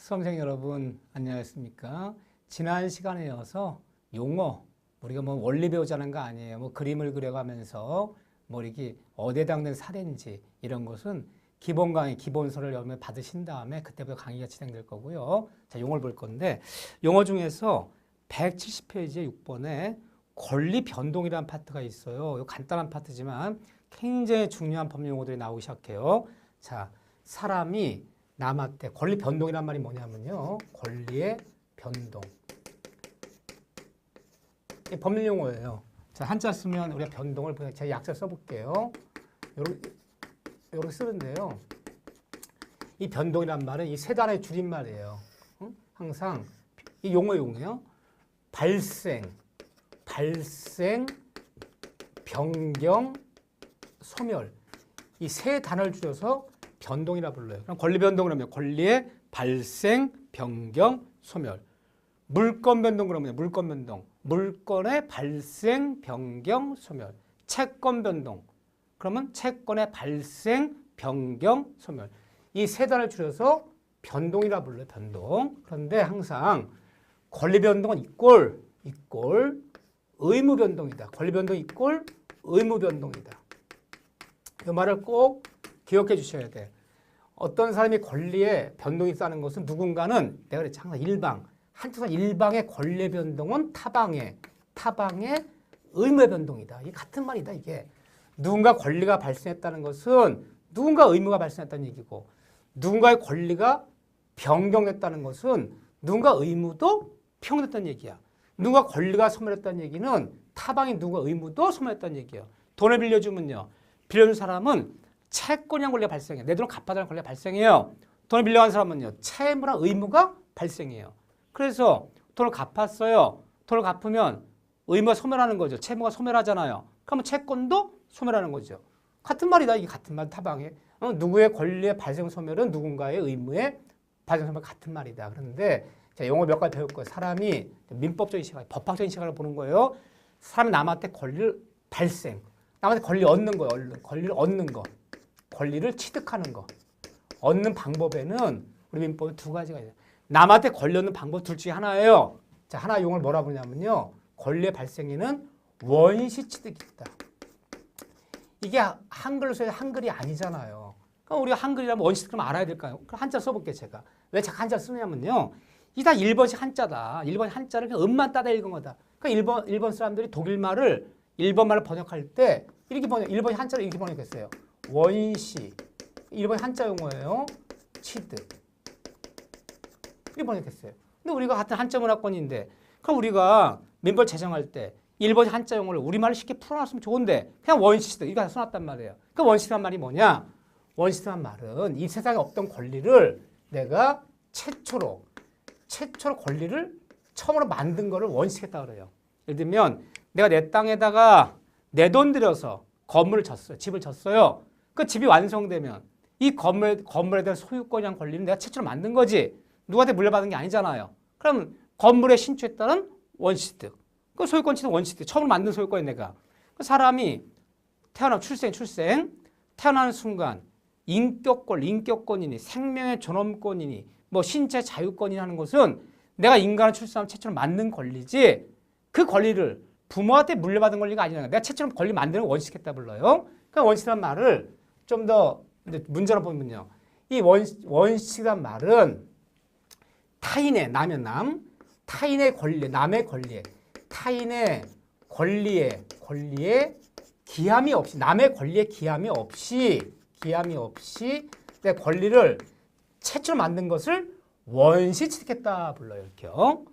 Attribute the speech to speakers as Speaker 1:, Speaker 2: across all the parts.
Speaker 1: 수험생 여러분 안녕하십니까? 지난 시간에 이어서 용어 우리가 뭐 원리 배우자는 거 아니에요. 뭐 그림을 그려가면서 뭐 이렇게 어디에 담는 사례인지 이런 것은 기본 강의 기본서를 여러분 받으신 다음에 그때부터 강의가 진행될 거고요. 자, 용어를 볼 건데 용어 중에서 170페이지 6번에 권리 변동이라는 파트가 있어요. 이거 간단한 파트지만 굉장히 중요한 법률 용어들이 나오기 시작해요. 자, 사람이 남한테 권리 변동이란 말이 뭐냐면요. 권리의 변동. 이 법률 용어예요. 자, 한자 쓰면 우리가 변동을 제가 약자 써볼게요. 요렇게 쓰는데요. 이 변동이란 말은 이 세 단어의 줄임말이에요. 항상 이 용어예요. 발생, 변경, 소멸. 이 세 단어를 줄여서 변동이라 불러요. 그럼 권리 변동 그러면 권리의 발생, 변경, 소멸. 물권 변동 그러면 물권 변동. 물권의 발생, 변경, 소멸. 채권 변동. 그러면 채권의 발생, 변경, 소멸. 이 세 단어를 줄여서 변동이라 불러요. 변동. 그런데 항상 권리 변동은 이꼴 의무 변동이다. 권리 변동 이꼴 의무 변동이다. 이 말을 꼭 기억해 주셔야 돼. 어떤 사람이 권리에 변동이 있다는 것은 누군가는 내가 그랬지 항상 일방의 권리의 변동은 타방의 의무의 변동이다. 이게 같은 말이다. 이게 누군가 권리가 발생했다는 것은 누군가 의무가 발생했다는 얘기고 누군가의 권리가 변경됐다는 것은 누군가 의무도 평됐다는 얘기야. 누군가 권리가 소멸했다는 얘기는 타방이 누군가 의무도 소멸했다는 얘기예요. 돈을 빌려주면요. 빌려준 사람은 채권이란 권리가 발생해요. 내 돈을 갚아달라는 권리가 발생해요. 돈을 빌려간 사람은요. 채무랑 의무가 발생해요. 그래서 돈을 갚았어요. 돈을 갚으면 의무가 소멸하는 거죠. 채무가 소멸하잖아요. 그러면 채권도 소멸하는 거죠. 같은 말이다. 이게 같은 말 타방에. 누구의 권리의 발생 소멸은 누군가의 의무의 발생 소멸 같은 말이다. 그런데 제가 용어 몇 가지 배울 거예요. 사람이 민법적인 시각, 법학적인 시각을 보는 거예요. 사람이 남한테 권리를 발생, 남한테 권리 얻는 거예요. 권리를 얻는 거. 권리를 취득하는 거. 얻는 방법에는 우리 민법에 두 가지가 있어요. 남한테 권리 얻는 방법 둘 중에 하나예요. 자, 하나 용어를 뭐라 부르냐면요. 권리의 발생에는 원시 취득이 있다. 이게 한글로 써야 한글이 아니잖아요. 그럼 우리가 한글이라면 원시 취득을 알아야 될까요? 그럼 한자 써볼게요, 제가. 왜 자꾸 한자 쓰냐면요. 이게 다 일본식 한자다. 일본 한자를 그냥 음만 따다 읽은 거다. 그러니까 일본 사람들이 독일말을 일본말을 번역할 때 이렇게 일본 한자를 이렇게 번역했어요. 원시. 일본 한자 용어예요. 취득. 이렇게 번역했어요. 근데 우리가 같은 한자 문화권인데 그럼 우리가 민법 제정할 때 일본 한자 용어를 우리말로 쉽게 풀어놨으면 좋은데 그냥 원시 취득 이거 다 써놨단 말이에요. 그 원시란 말이 뭐냐? 원시란 말은 이 세상에 없던 권리를 내가 최초로 권리를 처음으로 만든 거를 원시했다 그래요. 예를 들면 내가 내 땅에다가 내 돈 들여서 건물을 졌어요. 집을 졌어요. 그 집이 완성되면 이 건물에 대한 소유권이란 권리는 내가 최초로 만든 거지. 누구한테 물려받은 게 아니잖아요. 그럼 건물의 신축에 따른 원시득. 그 소유권 취득 원시득. 처음으로 만든 소유권이 내가. 그 사람이 태어나는 순간 인격권이니 생명의 존엄권이니 뭐 신체 자유권이 하는 것은 내가 인간을 출산하면 최초로 만든 권리지 그 권리를 부모한테 물려받은 권리가 아니라 내가 최초로 권리 만드는 원시했다 불러요. 그러니까 원시란 말을 좀 더 문제로 보면요. 이 원시란 말은 타인의 타인의 권리, 남의 권리에 타인의 권리에 기함이 없이 남의 권리에 기함이 없이 내 권리를 최초로 만든 것을 원시 취득했다 불러요. 이렇게요.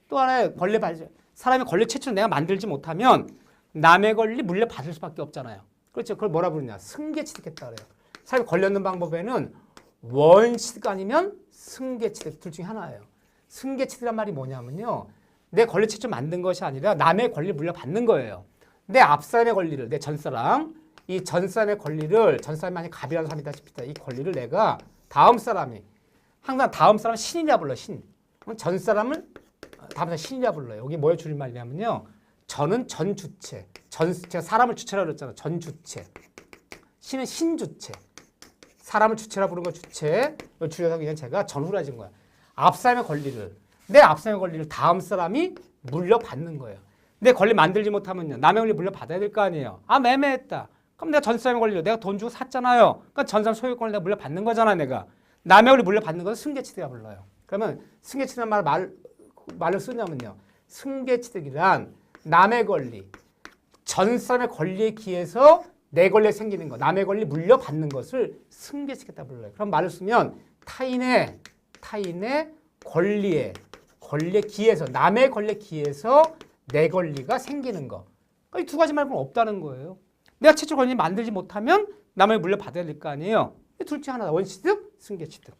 Speaker 1: 또 하나의 권리 발생. 사람의 권리 최초로 내가 만들지 못하면 남의 권리 물려받을 수밖에 없잖아요. 그렇죠. 그걸 뭐라 부르냐. 승계 취득했다 그래요. 사람이 권리 얻는 방법에는 원시 취득 아니면 승계 취득 둘 중에 하나예요. 승계 취득이란 말이 뭐냐면요. 내 권리 최초로 만든 것이 아니라 남의 권리를 물려받는 거예요. 내 앞사람의 권리를 내 전사람 이 전사람의 권리를 전사람이 만약 갑이라는 사람이 있다시피 이 권리를 내가 다음 사람이 항상 다음 사람은 신이라 불러요. 신. 전사람을 다음 사람 신이라 불러요. 여기 뭐의 줄임말이냐면요. 전은 전주체. 제가 사람을 주체라고 그랬잖아요. 전주체. 신은 신주체. 사람을 주체라 부르는 거 주체. 이걸 줄여서 그냥 제가 전후라 진 거야. 앞사람의 권리를 내 앞사람의 권리를 다음 사람이 물려받는 거예요. 내 권리 만들지 못하면요. 남의 권리 물려받아야 될 거 아니에요. 아 매매했다. 그럼 내가 전 사람의 권리를 내가 돈 주고 샀잖아요. 그러니까 전 사람 소유권을 내가 물려받는 거잖아 내가. 남의 권리 물려받는 것을 승계취득이라 불러요. 그러면 승계취득이라는 말을 쓰냐면요. 승계취득이란 남의 권리, 전 사람의 권리에 기해서 내 권리에 생기는 것, 남의 권리 물려받는 것을 승계취득이라 불러요. 그럼 말을 쓰면 타인의 권리에 기해서 남의 권리에 기해서 내 권리가 생기는 거. 이 두 가지 말고는 없다는 거예요. 내가 최초 권리 만들지 못하면 남의 물려받아야 될 거 아니에요. 둘 중 하나다. 원취득, 승계취득.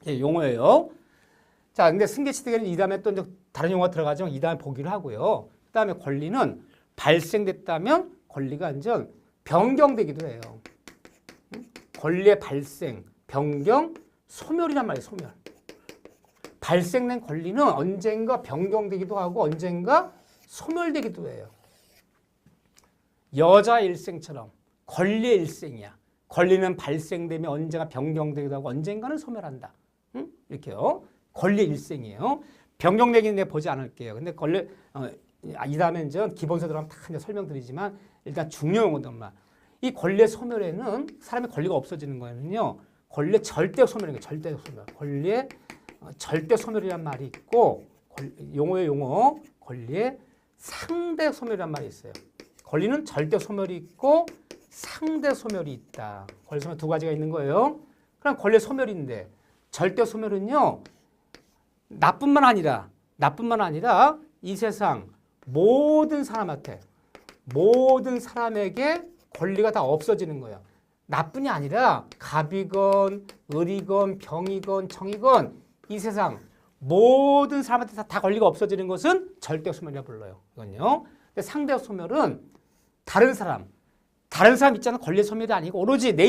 Speaker 1: 용어예요. 자, 근데 승계취득에는 이 다음에 또 다른 용어가 들어가지만 이 다음에 보기를 하고요. 그 다음에 권리는 발생됐다면 권리가 완전 변경되기도 해요. 권리의 발생, 변경, 소멸이란 말이에요. 소멸. 발생된 권리는 언젠가 변경되기도 하고 언젠가 소멸되기도 해요. 여자의 일생처럼 권리의 일생이야. 권리는 발생되면 언젠가 변경되기도 하고 언젠가는 소멸한다. 이렇게요. 권리의 일생이에요. 변경되기는 내가 보지 않을게요. 근데 이 다음에 이제 기본서 들어가면 다 이제 설명드리지만 일단 중요 용어들만. 이 권리의 소멸에는 사람의 권리가 없어지는 거는요. 권리의 절대 소멸인 거예요. 절대 소멸. 권리의 절대 소멸이란 말이 있고 용어의 용어 권리의 상대 소멸이란 말이 있어요. 권리는 절대 소멸이 있고 상대 소멸이 있다. 권리 소멸 두 가지가 있는 거예요. 그럼 권리 소멸인데 절대 소멸은요. 나뿐만 아니라 이 세상 모든 사람에게 권리가 다 없어지는 거예요. 나뿐이 아니라 갑이건 을이건 병이건 청이건 이 세상 모든 사람한테 다 권리가 없어지는 것은 절대 소멸이라고 불러요. 이건요. 근데 상대 소멸은 다른 사람 입장은 권리 소멸이 아니고 오로지 내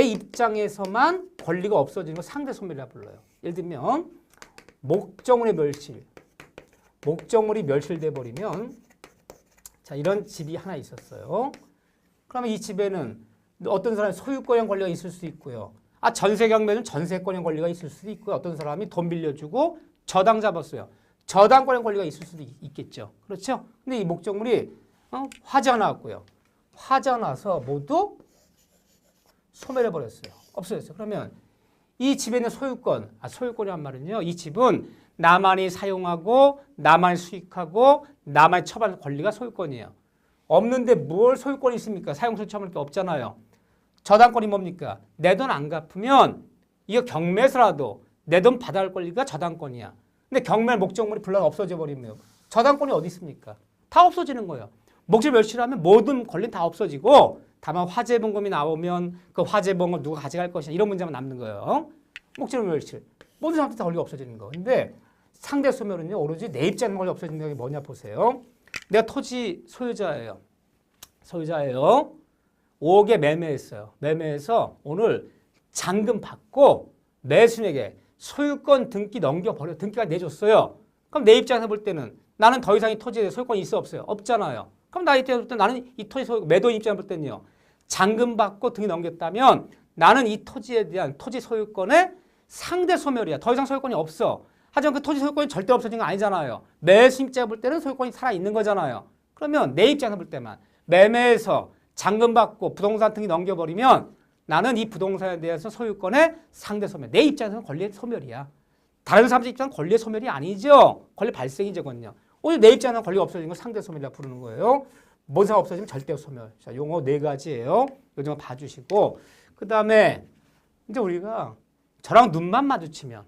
Speaker 1: 입장에서만 권리가 없어지는 걸 상대 소멸이라고 불러요. 예를 들면 목적물이 멸실돼 버리면 자 이런 집이 하나 있었어요. 그러면 이 집에는 어떤 사람이 소유권형 권리가 있을 수 있고요. 전세 경매는 전세권형 권리가 있을 수도 있고요. 어떤 사람이 돈 빌려주고 저당 잡았어요. 저당권형 권리가 있을 수도 있겠죠. 그렇죠? 근데 이 목적물이 화재가 나왔고요. 화재가 나서 모두 소멸해 버렸어요. 없어졌어요. 그러면 이 집에 있는 소유권이란 말은요. 이 집은 나만이 사용하고 나만이 수익하고 나만이 처분할 권리가 소유권이에요. 없는데 뭘 소유권이 있습니까? 사용소 처분할 게 없잖아요. 저당권이 뭡니까? 내 돈 안 갚으면 이거 경매에서라도 내 돈 받아야 할 권리가 저당권이야. 근데 경매 목적물이 불러가 없어져 버리면 저당권이 어디 있습니까? 다 없어지는 거예요. 목적 멸실하면 모든 권리는 다 없어지고 다만 화재봉금이 나오면 그 화재봉을 누가 가져갈 것이냐 이런 문제만 남는 거예요. 목적 멸실. 모든 사람한테 다 권리가 없어지는 거. 근데 상대 소멸은요. 오로지 내 입장에 권리가 없어지는 게 뭐냐 보세요. 내가 토지 소유자예요. 5억에 매매했어요. 매매해서 오늘 잔금 받고 매수인에게 소유권 등기 넘겨버려. 등기가 내줬어요. 그럼 내 입장에서 볼 때는 나는 더 이상 이 토지에 대해 소유권이 있어 없어요? 없잖아요. 그럼 나 입장에서 볼 때 나는 이 토지 매도인 입장에서 볼 때는요. 잔금 받고 등기 넘겼다면 나는 이 토지에 대한 토지 소유권의 상대 소멸이야. 더 이상 소유권이 없어. 하지만 그 토지 소유권이 절대 없어진 건 아니잖아요. 매수 입장에서 볼 때는 소유권이 살아있는 거잖아요. 그러면 내 입장에서 볼 때만 매매해서 잔금 받고 부동산 등기 넘겨버리면 나는 이 부동산에 대해서 소유권의 상대 소멸. 내 입장에서는 권리의 소멸이야. 다른 사람 입장은 권리의 소멸이 아니죠. 권리 발생이죠. 그건요. 오늘 내 입장에서는 권리가 없어진 걸 상대 소멸이라고 부르는 거예요. 뭔가 없어지면 절대 소멸. 자, 용어 4가지예요. 이 정도 봐주시고 그 다음에 이제 우리가 저랑 눈만 마주치면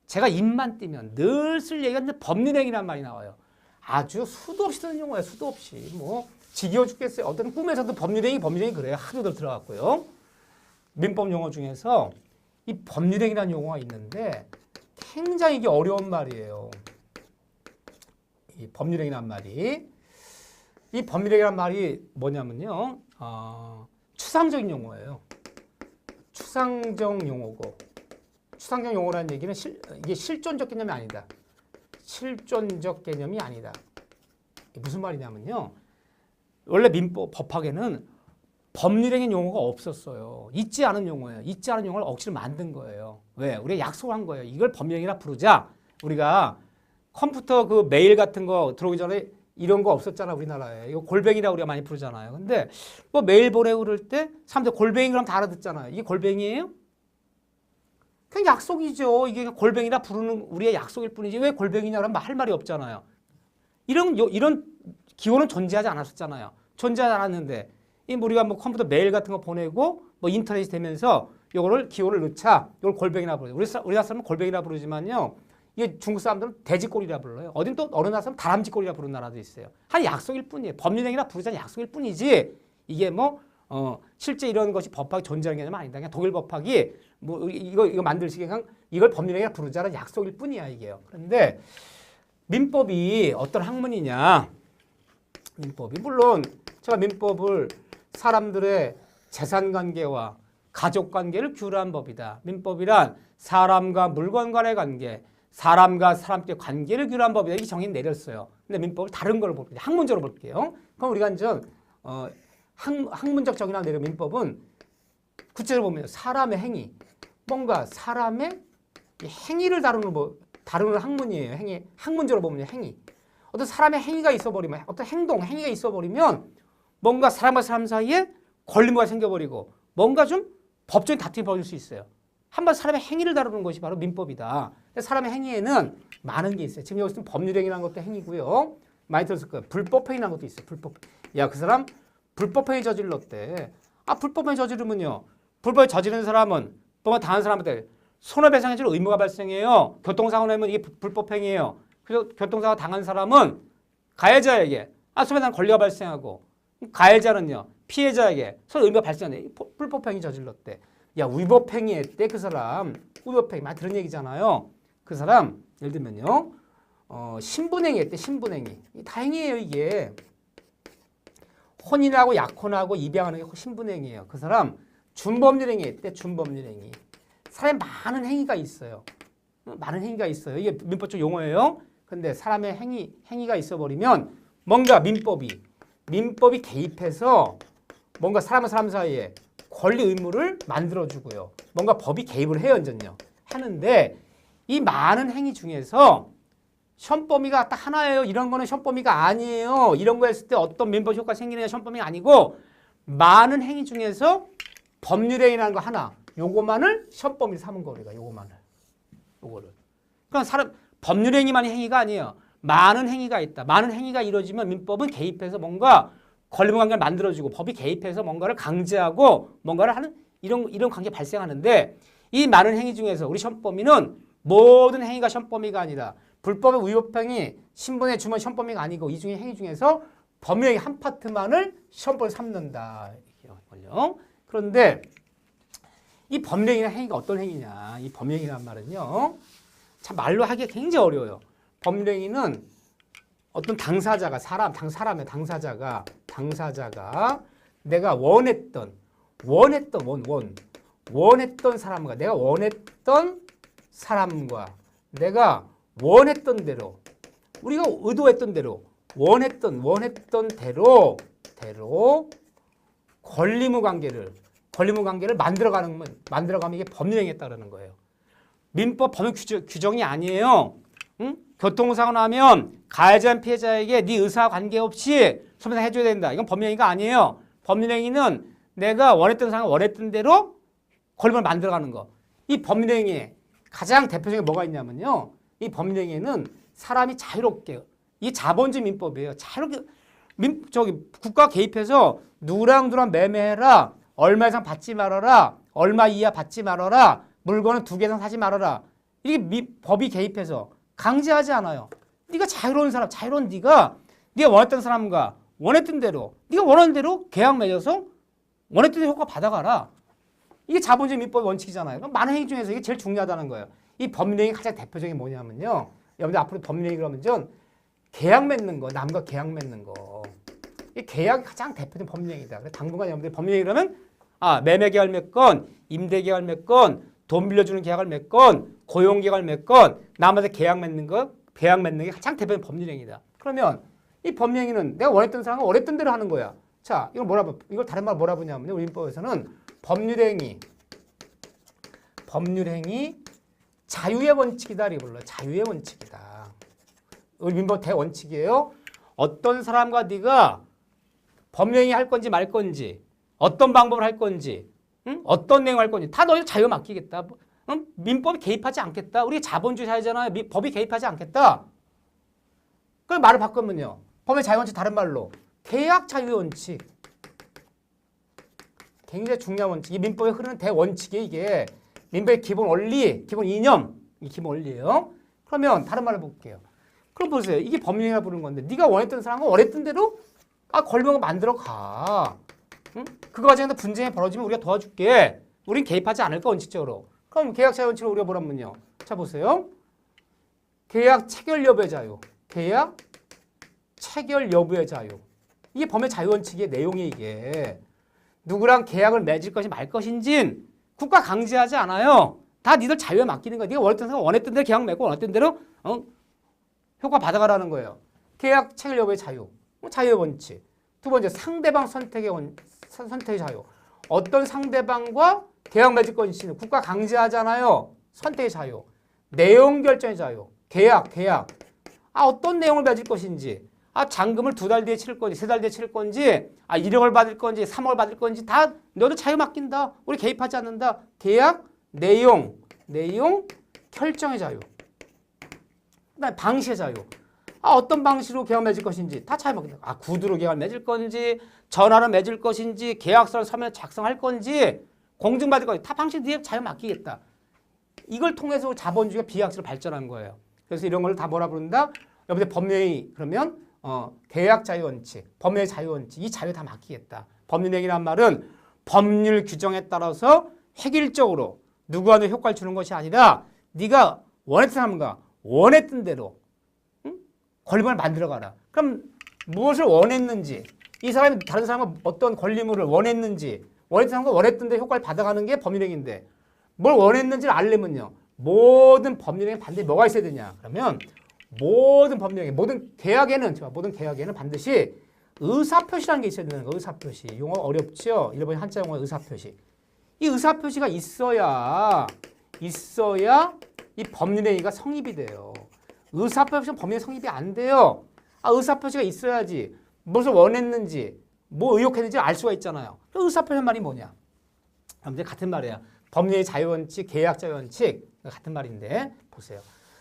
Speaker 1: 제가 입만 띄면 늘 쓸 얘기가 이제 법률행위란 말이 나와요. 아주 수도 없이 쓰는 용어예요. 수도 없이. 뭐 지겨워 죽겠어요. 어떤 꿈에서도 법률행위 그래요. 하루도 들어갔고요. 민법 용어 중에서 이 법률행위라는 용어가 있는데 굉장히 이게 어려운 말이에요. 이 법률행위란 말이. 이 법률행위란 말이 뭐냐면요. 추상적인 용어예요. 추상적 용어고. 추상적 용어라는 얘기는 이게 실존적 개념이 아니다. 실존적 개념이 아니다. 무슨 말이냐면요. 원래 민법 법학에는 법률행위 용어가 없었어요. 있지 않은 용어예요. 있지 않은 용어를 억지로 만든 거예요. 왜? 우리가 약속한 거예요. 이걸 법률행위라 부르자. 우리가 컴퓨터 그 메일 같은 거 들어오기 전에 이런 거 없었잖아, 우리나라에. 이거 골뱅이라고 우리가 많이 부르잖아요. 근데 뭐 메일 보내고 그럴 때 사람들 골뱅이 그럼 다 알아듣잖아요. 이게 골뱅이에요? 그냥 약속이죠. 이게 골뱅이라 부르는 우리의 약속일 뿐이지 왜 골뱅이냐 그러면 할 말이 없잖아요. 이런 기호는 존재하지 않았었잖아요. 존재하지 않았는데 우리가 뭐 컴퓨터 메일 같은 거 보내고 뭐 인터넷이 되면서 요거를 기호를 넣자. 이걸 골뱅이라 부르죠. 우리나라 사람은 골뱅이라 부르지만요. 이게 중국 사람들은 돼지꼬리라 불러요. 어딘 또 어느 나라 사람은 다람쥐꼬리라 부르는 나라도 있어요. 한 약속일 뿐이에요. 법률행위라 부르자는 약속일 뿐이지 이게 뭐 실제 이런 것이 법학이 존재하는 게 아니다. 그냥 독일 법학이 뭐 이거 만들시게 그냥 이걸 법률행위라 부르자는 약속일 뿐이야 이게요. 그런데 민법이 어떤 학문이냐? 민법이 물론 제가 민법을 사람들의 재산 관계와 가족 관계를 규율한 법이다. 민법이란 사람과 물건 간의 관계, 사람과 사람과의 관계를 규율한 법이다. 이렇게 정의를 내렸어요. 근데 민법을 다른 걸 볼게요. 학문적으로 볼게요. 그럼 우리가 이제 학문적 정의나 내린 민법은 구체적으로 보면 사람의 행위, 뭔가 사람의 행위를 다루는 학문이에요. 행위, 학문적으로 보면 행위. 어떤 사람의 행위가 있어버리면, 어떤 행위가 있어버리면 뭔가 사람과 사람 사이에 걸림과 생겨버리고 뭔가 좀 법적인 다툼이 벌어질 수 있어요. 한번 사람의 행위를 다루는 것이 바로 민법이다. 사람의 행위에는 많은 게 있어요. 지금 여기서 법률행위라는 것도 행위고요. 많이 들었을 거예요. 불법행위라는 것도 있어요. 야, 그 사람 불법행위 저질렀대. 불법행위 저지르면요. 불법을 저지르는 사람은 법을 당한 사람한테 손해배상해 줄 의무가 발생해요. 교통사고 내면 이게 불법행위예요. 그래서 교통사고 당한 사람은 가해자에게 손해배상 권리가 발생하고 가해자는요. 피해자에게 손해 의무가 발생하네. 불법행위 저질렀대. 야, 위법행위 했대 그 사람. 위법행위 많이 들은 얘기잖아요. 그 사람 예를 들면요. 신분행위 했대. 신분행위. 다 행위예요 이게. 혼인하고 약혼하고 입양하는 게 신분행위예요. 그 사람 준법률행위 했대. 준법률행위. 사람에 많은 행위가 있어요. 많은 행위가 있어요. 이게 민법적 용어예요. 근데 사람의 행위가 있어버리면 뭔가 민법이 개입해서 뭔가 사람과 사람 사이에 권리 의무를 만들어주고요. 뭔가 법이 개입을 해요. 완전요. 하는데 이 많은 행위 중에서 시험범위가 딱 하나예요. 이런 거는 시험범위가 아니에요. 이런 거 했을 때 어떤 민법 효과가 생기느냐 시험범위가 아니고 많은 행위 중에서 법률행위라는 거 하나. 요거만을 시험범위 삼은 거 우리가 요거를. 그러니까 법률행위만이 행위가 아니에요. 많은 행위가 있다. 많은 행위가 이루어지면 민법은 개입해서 뭔가 권리부 관계를 만들어주고 법이 개입해서 뭔가를 강제하고 뭔가를 하는 이런 관계 발생하는데 이 많은 행위 중에서 우리 시험범위는 모든 행위가 시험범위가 아니라 불법의 위법행위, 신분의 주문 시험범위가 아니고 이 중에 행위 중에서 법률행위 한 파트만을 시험범위 삼는다. 그런데 이 법률행위나 행위가 어떤 행위냐. 이 법률행위란 말은요. 참 말로 하기가 굉장히 어려워요. 법률행위는 어떤 당사자가 당사자가 내가 원했던 사람과 내가 원했던 사람과 내가 원했던 대로 우리가 의도했던 대로 원했던 대로 권리무 관계를 만들어가면 이게 법률행위에 따르는 거예요. 민법 법률 규정이 아니에요. 응? 교통사고 나면 가해자 피해자에게 네 의사와 관계없이 손해배상 해줘야 된다. 이건 법률행위가 아니에요. 법률행위는 내가 원했던 상황 원했던 대로 권리를 만들어가는 거. 이 법률행위에 가장 대표적인 뭐가 있냐면요. 이 법률행위에는 사람이 자유롭게 이게 자본주의 민법이에요. 자유롭게 국가 개입해서 누구랑 매매해라. 얼마 이상 받지 말아라. 얼마 이하 받지 말아라. 물건은 2개 이상 사지 말아라. 이게 법이 개입해서 강제하지 않아요. 네가 자유로운 네가 원했던 사람과 원했던 대로 네가 원하는 대로 계약 맺어서 원했던 대로 효과 받아가라. 이게 자본주의 민법의 원칙이잖아요. 그럼 많은 행위 중에서 이게 제일 중요하다는 거예요. 이 법률행위 가장 대표적인 뭐냐면요. 여러분들 앞으로 법률행위 그러면 좀 계약 맺는 거, 남과 계약 맺는 거. 이 계약이 가장 대표적인 법률행위다. 그래서 당분간 여러분들 법률행위 그러면 매매 계약을 맺건, 임대 계약을 맺건, 돈 빌려주는 계약을 맺건, 고용 계약을 맺건, 남한테 계약 맺는 게 가장 대표적인 법률행위다. 그러면 이 법률행위는 내가 원했던 사람은 원했던 대로 하는 거야. 자, 이걸 다른 말 뭐라 부르냐면요. 우리 민법에서는 법률행위 자유의 원칙이다 이렇게 불러요. 자유의 원칙이다. 우리 민법 대원칙이에요. 어떤 사람과 네가 법률행위 할 건지 말 건지, 어떤 방법을 할 건지, 응? 어떤 내용을 할 건지 다 너희 자유 맡기겠다. 응? 민법이 개입하지 않겠다. 우리 자본주의 사회잖아요. 법이 개입하지 않겠다. 그 말을 바꾸면요. 법의 자유 원칙 다른 말로 계약 자유의 원칙. 굉장히 중요한 원칙. 이 민법에 흐르는 대원칙이에요. 이게 민법의 기본 원리, 기본 이념, 이 기본 원리예요. 그러면 다른 말을 볼게요. 그럼 보세요. 이게 법률행위라 부르는 건데 네가 원했던 사람과 원했던 대로 걸명을 만들어 가. 응? 그 과정에서 분쟁이 벌어지면 우리가 도와줄게. 우린 개입하지 않을 거 원칙적으로. 그럼 계약 자유 원칙을 우리가 뭐라면요. 자 보세요. 계약 체결 여부의 자유. 계약 체결 여부의 자유. 이게 법의 자유 원칙의 내용이 이게. 누구랑 계약을 맺을 것이 말 것인진 국가 강제하지 않아요. 다 니들 자유에 맡기는 거야. 네가 원했던 사람 원했던 대로 계약 맺고 원했던 대로 효과 받아가라는 거예요. 계약 체결 여부의 자유. 자유의 원칙. 두 번째 상대방 선택의 자유. 어떤 상대방과 계약 맺을 것인지는 국가 강제하잖아요. 선택의 자유. 내용 결정의 자유. 계약. 어떤 내용을 맺을 것인지. 잔금을 2달 뒤에 치를 건지 3달 뒤에 치를 건지 1억을 받을 건지 3억을 받을 건지 다 너도 자유 맡긴다. 우리 개입하지 않는다. 계약, 내용 결정의 자유. 그다음에 방식의 자유. 어떤 방식으로 계약 맺을 것인지 다 자유 맡긴다. 구두로 계약 맺을 건지 전화로 맺을 것인지 계약서를 서면 작성할 건지 공증받을 건지 다 방식 뒤에 자유 맡기겠다. 이걸 통해서 자본주의가 비약적으로 발전한 거예요. 그래서 이런 걸 다 뭐라 부른다? 여러분들 법률행위 그러면 계약 자유 원칙, 법률 자유 원칙 이 자유 다 맡기겠다. 법률행위란 말은 법률 규정에 따라서 획일적으로 누구한테 효과를 주는 것이 아니라 네가 원했던 사람과 원했던 대로 권리물을 만들어가라. 그럼 무엇을 원했는지 이 사람이 다른 사람과 어떤 권리물을 원했는지 원했던 사람과 원했던 대로 효과를 받아가는 게 법률행위인데 뭘 원했는지를 알려면요. 모든 법률행위 반드시 뭐가 있어야 되냐. 그러면 모든 법률행위, 모든 계약에는 반드시 의사표시라는 게 있어야 되는 거예요. 의사표시. 용어 어렵죠? 일본의 한자 용어 의사표시. 이 의사표시가 있어야 이 법률행위가 성립이 돼요. 의사표시는 법률 성립이 안 돼요. 의사표시가 있어야지 무엇을 원했는지 뭐 의혹했는지 알 수가 있잖아요. 의사표시 말이 뭐냐? 아무튼 같은 말이야. 법률의 자유원칙, 계약 자유원칙 같은 말인데 보세요.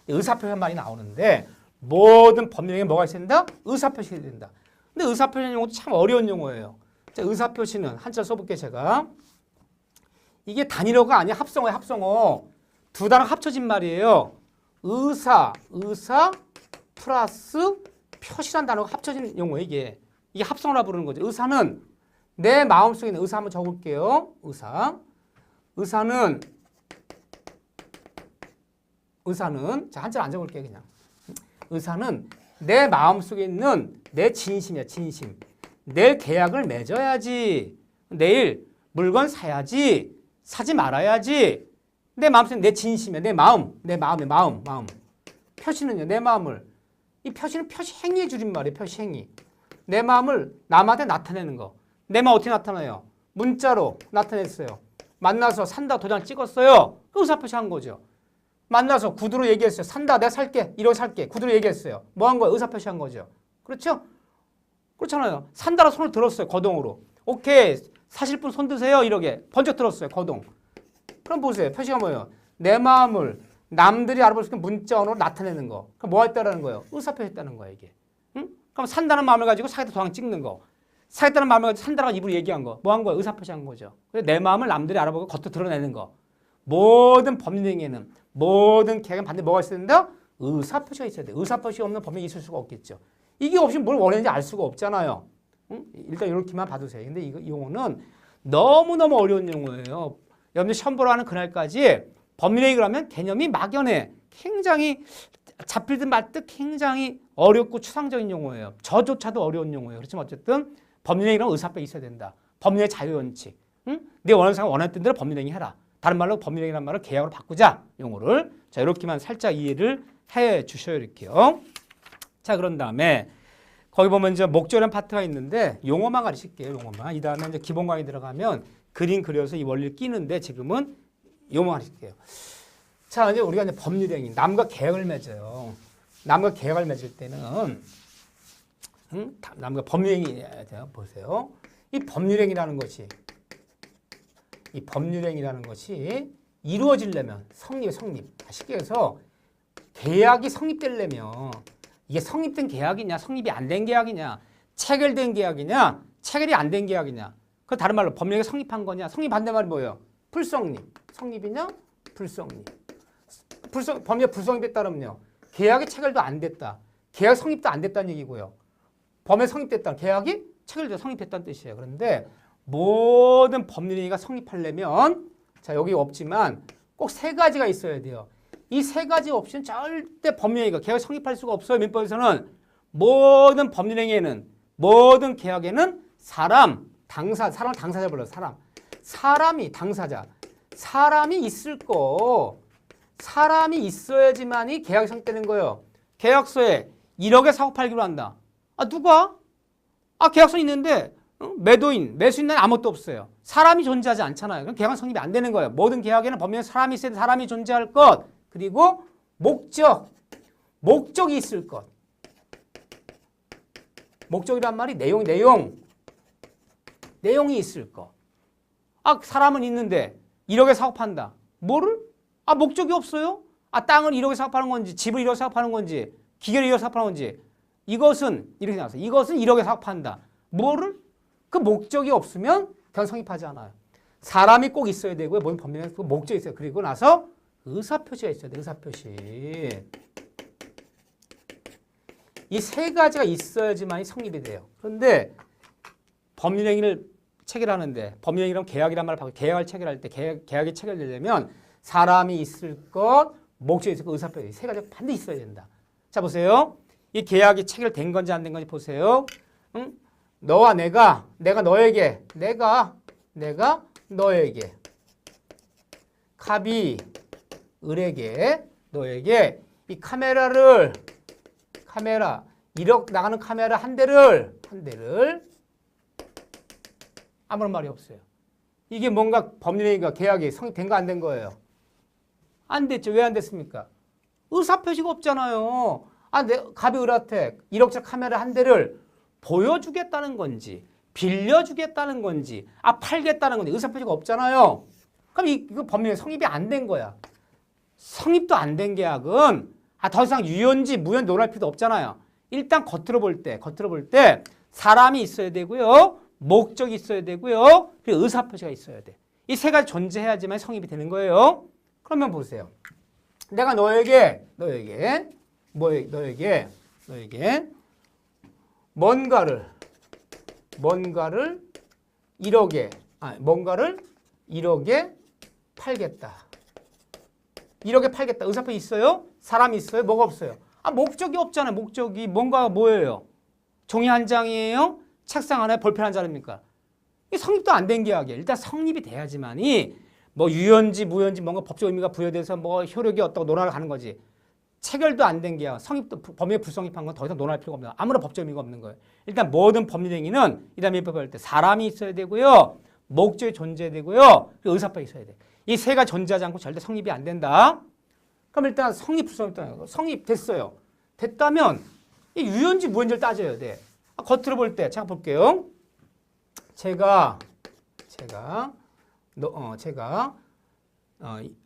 Speaker 1: 의사표시 말이 나오는데 모든 법률행위에 뭐가 있어야 된다? 의사표시가 된다. 근데 의사표시는 용어도 참 어려운 용어예요. 자, 의사표시는 한자 써볼게요. 제가. 이게 단일어가 아니야. 합성어야. 합성어. 두 단어 합쳐진 말이에요. 의사 플러스 표시란 단어가 합쳐진 용어예요. 이게 합성어라 부르는 거죠. 의사는 내 마음속에 있는 의사 한번 적을게요. 의사는 자 한자를 안 적을게요. 그냥. 의사는 내 마음속에 있는 내 진심이야. 진심. 내일 계약을 맺어야지. 내일 물건 사야지. 사지 말아야지. 내 마음속에 내 진심이야. 내 마음. 표시는요. 내 마음을. 이 표시는 표시 행위의 줄임말이에요. 표시 행위. 내 마음을 남한테 나타내는 거. 내 마음 어떻게 나타나요? 문자로 나타냈어요. 만나서 산다 도장 찍었어요. 의사표시 한 거죠. 만나서 구두로 얘기했어요. 산다 내가 살게. 1억 살게. 구두로 얘기했어요. 뭐 한 거예요? 의사표시 한 거죠. 그렇죠? 그렇잖아요. 산다라 손을 들었어요. 거동으로. 오케이. 사실 분 손 드세요. 1억에. 번쩍 들었어요. 거동. 그럼 보세요. 표시가 뭐예요? 내 마음을 남들이 알아볼 수 있는 문자 언어로 나타내는 거. 그럼 뭐 했다라는 거예요? 의사표시 했다는 거야 이게. 응? 그럼 산다는 마음을 가지고 사겠다 도장 찍는 거. 사겠다는 마음을 가지고 산다라고 입으로 얘기한 거. 뭐 한 거예요? 의사표시 한 거죠. 그래서 내 마음을 남들이 알아보고 겉으로 드러내는 거. 모든 법률행위에는 모든 계약은 반드시 뭐가 있어야 된다? 의사표시가 있어야 돼. 의사표시가 없는 법률이 있을 수가 없겠죠. 이게 없이 뭘 원했는지 알 수가 없잖아요. 응? 일단 이렇게만 봐두세요. 근데 이 용어는 너무너무 어려운 용어예요. 여러분들 시험 보러 가는 그날까지 법률행위를 하면 개념이 막연해. 굉장히 잡힐 듯 말 듯 굉장히 어렵고 추상적인 용어예요. 저조차도 어려운 용어예요. 그렇지만 어쨌든 법률행위는 의사표시 있어야 된다. 법률의 자유원칙. 응? 내 원하는 사람 원했던 대로 법률행위 해라. 다른 말로 법률행위란 말을 계약으로 바꾸자. 용어를. 자, 이렇게만 살짝 이해를 해 주셔요. 이렇게요. 자, 그런 다음에 거기 보면 이제 목적이라는 파트가 있는데 용어만 가르칠게요. 용어만. 이 다음에 이제 기본 강의 들어가면 그림 그려서 이 원리를 끼는데 지금은 용어만 가르칠게요. 자, 이제 우리가 이제 법률행위, 남과 계약을 맺어요. 남과 계약을 맺을 때는 남과 법률행위 보세요. 이 법률행위라는 것이 이루어지려면 성립. 쉽게 해서 계약이 성립되려면 이게 성립된 계약이냐, 성립이 안 된 계약이냐, 체결된 계약이냐, 체결이 안 된 계약이냐. 그 다른 말로 법령이 성립한 거냐, 성립 반대말이 뭐예요? 불성립. 성립이냐, 불성립. 법령 불성립에 따르면요, 계약이 체결도 안 됐다. 계약 성립도 안 됐다는 얘기고요. 법에 성립됐다. 계약이 체결돼서 성립됐다는 뜻이에요. 그런데 모든 법률행위가 성립하려면 자, 여기 없지만 꼭 세 가지가 있어야 돼요. 이 세 가지 없이는 절대 법률행위가 계약이 성립할 수가 없어요. 민법에서는 모든 법률행위에는 모든 계약에는 사람을 당사자 불러요. 사람이 당사자. 사람이 있어야지만이 계약이 성립되는 거예요. 계약서에 1억에 사고 팔기로 한다. 누가? 계약서 있는데 매수인은 아무것도 없어요. 사람이 존재하지 않잖아요. 그럼 계약은 성립이 안 되는 거예요. 모든 계약에는 법령에 사람이 있어야 돼. 사람이 존재할 것. 그리고 목적이 있을 것. 목적이란 말이 내용이 있을 것. 사람은 있는데 1억에 사고 판다. 뭐를? 목적이 없어요? 땅을 1억에 사고 파는 건지, 집을 1억에 사고 파는 건지, 기계를 1억에 사고 파는 건지. 이것은 이렇게 나왔어요. 이것은 1억에 사고 판다. 뭐를? 그 목적이 없으면 그냥 성립하지 않아요. 사람이 꼭 있어야 되고요. 모든 법령에 그 목적이 있어요. 그리고 나서 의사표시가 있어야 돼요. 의사표시. 이 세 가지가 있어야지만이 성립이 돼요. 그런데 법률행위를 체결하는데 법률행위라면 계약이란 말을 바꿔 계약을 체결할 때 계약이 체결되려면 사람이 있을 것, 목적이 있을 것, 의사표시. 이 세 가지가 반드시 있어야 된다. 자, 보세요. 이 계약이 체결된 건지 안 된 건지 보세요. 너와 내가 너에게, 내가 너에게, 갑이 을에게, 너에게 이 카메라 1억 나가는 카메라 한 대를 아무런 말이 없어요. 이게 뭔가 법률행위가 계약이 성립된 거 안 된 거예요? 안 됐죠. 왜 안 됐습니까? 의사표시가 없잖아요. 갑이 을한테 1억짜리 카메라 한 대를 보여주겠다는 건지, 빌려주겠다는 건지, 팔겠다는 건지 의사표시가 없잖아요. 그럼 이거 법률에 성립이 안 된 거야. 성립도 안 된 계약은 더 이상 유연지 무연 논할 필요도 없잖아요. 일단 겉으로 볼 때 사람이 있어야 되고요. 목적이 있어야 되고요. 그리고 의사표시가 있어야 돼. 이 세 가지 존재해야지만 성립이 되는 거예요. 그러면 보세요. 내가 너에게 뭔가를 1억에 팔겠다. 1억에 팔겠다. 의사표시 있어요? 사람이 있어요? 뭐가 없어요? 목적이 없잖아요. 목적이 뭔가 뭐예요? 종이 한 장이에요? 책상 하나에 볼펜 한 장입니까? 이게 성립도 안 된 계약이에요. 일단 성립이 돼야지만이 유연지 무연지 뭔가 법적 의미가 부여돼서 효력이 어떻고 논하러 가는 거지. 체결도 안 된 계약, 성립도 법률에 불성립한 건 더 이상 논할 필요가 없는 아무런 법적 의미가 없는 거예요. 일단 모든 법률행위는 이 다음에 민법할 때 사람이 있어야 되고요. 목적이 존재되고요. 그리고 의사표시 있어야 돼. 이 세 가지 존재하지 않고 절대 성립이 안 된다. 그럼 일단 성립, 불성립 성립됐어요. 됐다면 이 유연지 무연지를 따져야 돼. 겉으로 볼 때 제가 볼게요. 제가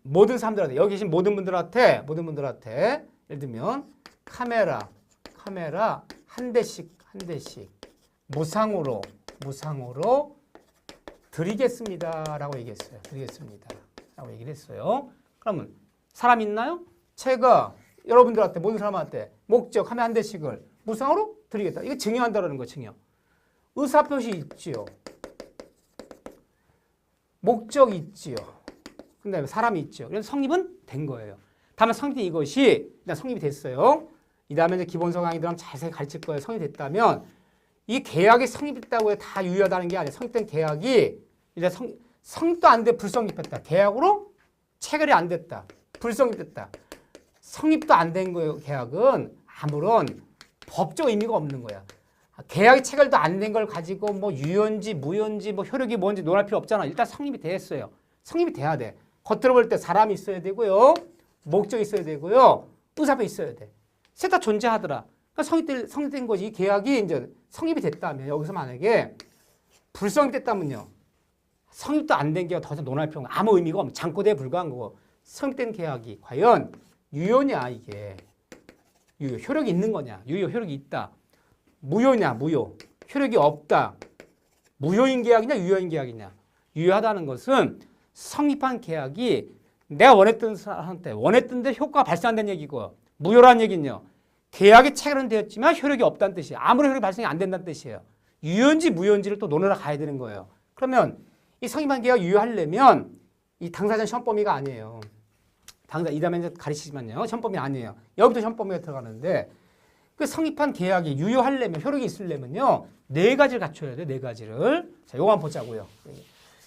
Speaker 1: 모든 사람들한테 여기 계신 모든 분들한테 예를 들면 카메라 한 대씩 무상으로 드리겠습니다라고 얘기했어요. 라고 얘기를 했어요. 그러면 사람 있나요? 제가 여러분들한테 모든 사람한테 목적 카메라 한 대씩을 무상으로 드리겠다. 이거 증여한다라는 거 증여. 의사표시 있지요. 목적이 있지요. 그다음에 사람이 있죠. 그래서 성립은 된 거예요. 다만 성립된 이것이 일단 성립이 됐어요. 이 다음에 이제 기본서 강의 들어가면 자세히 가르칠 거예요. 성립됐다면 이 계약이 성립됐다고 해서 다 유효하다는 게 아니라 성립된 계약이 이제 성립도 안 돼 불성립했다. 계약으로 체결이 안 됐다. 불성립됐다. 성립도 안 된 거예요. 계약은 아무런 법적 의미가 없는 거야. 계약이 체결도 안 된 걸 가지고 뭐 유효인지 무효인지 뭐 효력이 뭔지 논할 필요 없잖아. 일단 성립이 됐어요. 성립이 돼야 돼. 겉으로 볼 때 사람이 있어야 되고요. 목적이 있어야 되고요. 의사표 있어야 돼. 셋 다 존재하더라. 그러니까 성립된 거지. 이 계약이 이제 성립이 됐다면 여기서 만약에 불성립됐다면요. 성립도 안 된 계약 더 이상 논할 필요가 아무 의미가 없는 잠꼬대에 불과한 거고 성립된 계약이 과연 유효냐 이게 유효 효력이 있는 거냐 유효 효력이 있다 무효냐 무효 효력이 없다 무효인 계약이냐 유효인 계약이냐 유효하다는 것은 성립한 계약이 내가 원했던 사람한테 원했던 데 효과가 발생 안 된 얘기고 무효라는 얘기는요 계약이 체결은 되었지만 효력이 없다는 뜻이에요. 아무런 효력이 발생이 안 된다는 뜻이에요. 유효인지 무효인지를 또 논하러 가야 되는 거예요. 그러면 이 성립한 계약 유효하려면 이 당사자 시험 범위가 아니에요. 당사 이 다음에 가르치지만요. 시험 범위 아니에요. 여기부터 시험 범위가 들어가는데 그 성립한 계약이 유효하려면 효력이 있으려면요. 네 가지를 갖춰야 돼요. 네 가지를. 자, 요거 한번 보자고요.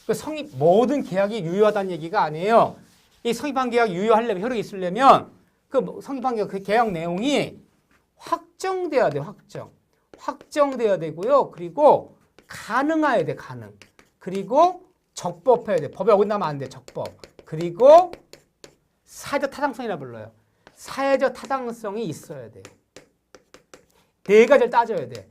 Speaker 1: 그 성립 모든 계약이 유효하다는 얘기가 아니에요. 이 성립한 계약 유효하려면 효력이 있으려면 그 성립한 계약 그 계약 내용이 확정돼야 돼. 확정돼야 되고요. 그리고 가능해야 돼. 가능. 그리고 적법해야 돼. 법에 어긋나면 안 돼. 적법. 그리고 사회적 타당성이라 불러요. 사회적 타당성이 있어야 돼. 네 가지를 따져야 돼.